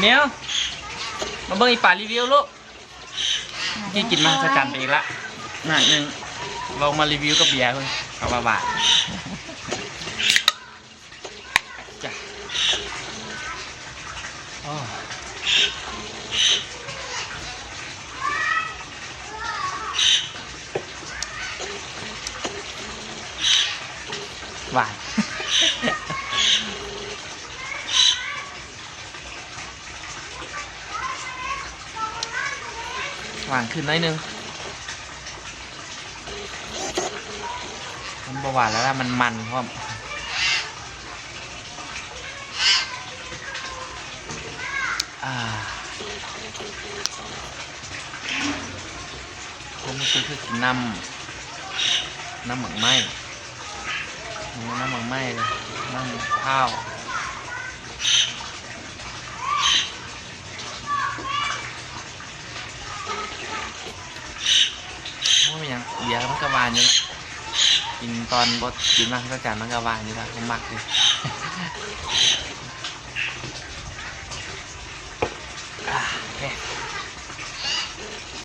เนี้ยมาเบิ่งอีป่ารีวิวลูกที่กินมาสะจันไปอีกละหน่อยนึงลองมารีวิวกับเบียร์คุณกับบาจ้ะหวานหวานขึ้นหน่อยนึงมันหวานแล้วมันเพราะผมคือกินน้ำหมักไหมน้ำหมักไหมเลยน้ำข้าวว่ามันยังเบียร์มันกระวานอยู่แล้วกินตอนบดกินมากก็จานมันกระวานอยู่แล้วผมมักเลย